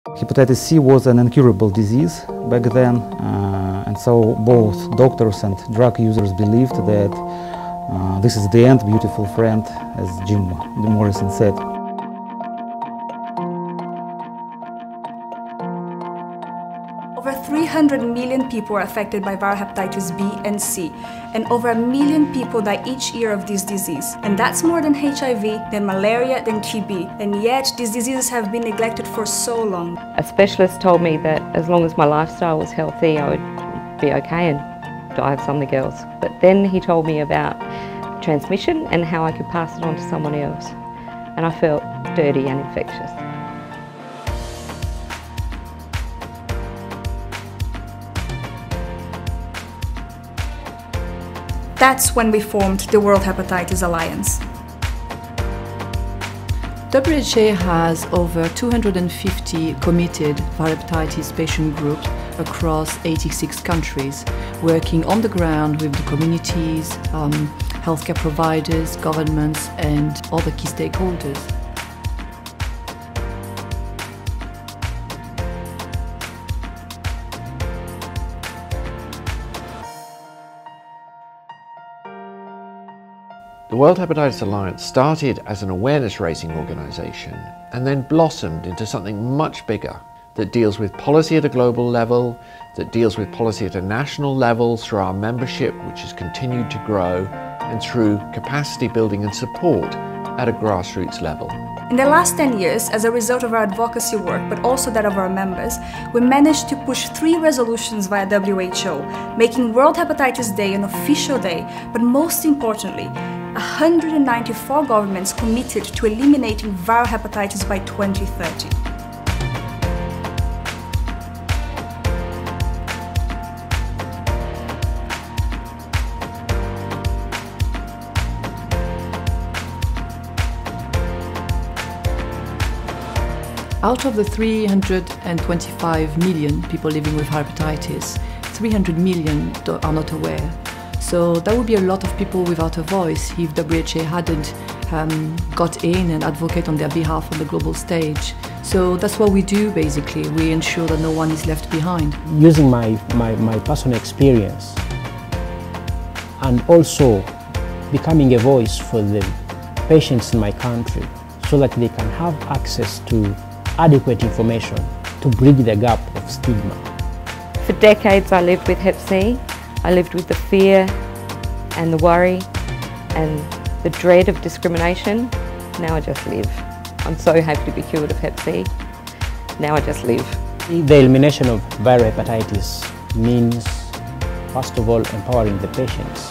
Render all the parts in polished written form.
Hepatitis C was an incurable disease back then, and so both doctors and drug users believed that this is the end, beautiful friend, as Jim Morrison said. Over 300 million people are affected by viral hepatitis B and C, and over 1 million people die each year of this disease. And that's more than HIV, than malaria, than TB. And yet, these diseases have been neglected for so long. A specialist told me that as long as my lifestyle was healthy, I would be okay and die of something else. But then he told me about transmission and how I could pass it on to someone else. And I felt dirty and infectious. That's when we formed the World Hepatitis Alliance. WHO has over 250 committed viral hepatitis patient groups across 86 countries, working on the ground with the communities, healthcare providers, governments and other key stakeholders. The World Hepatitis Alliance started as an awareness-raising organisation and then blossomed into something much bigger that deals with policy at a global level, that deals with policy at a national level through our membership, which has continued to grow, and through capacity building and support at a grassroots level. In the last 10 years, as a result of our advocacy work, but also that of our members, we managed to push 3 resolutions via WHO, making World Hepatitis Day an official day, but most importantly, 194 governments committed to eliminating viral hepatitis by 2030. Out of the 325 million people living with hepatitis, 300 million are not aware. So that would be a lot of people without a voice if WHO hadn't got in and advocate on their behalf on the global stage. So that's what we do basically. We ensure that no one is left behind. Using my personal experience and also becoming a voice for the patients in my country so that they can have access to adequate information to bridge the gap of stigma. For decades I lived with Hep C. I lived with the fear and the worry and the dread of discrimination. Now I just live. I'm so happy to be cured of Hep C. Now I just live. The elimination of viral hepatitis means, first of all, empowering the patients.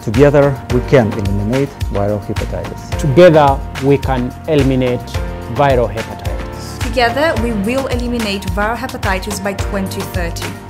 Together, we can eliminate viral hepatitis. Together, we can eliminate viral hepatitis. Together, we will eliminate viral hepatitis by 2030.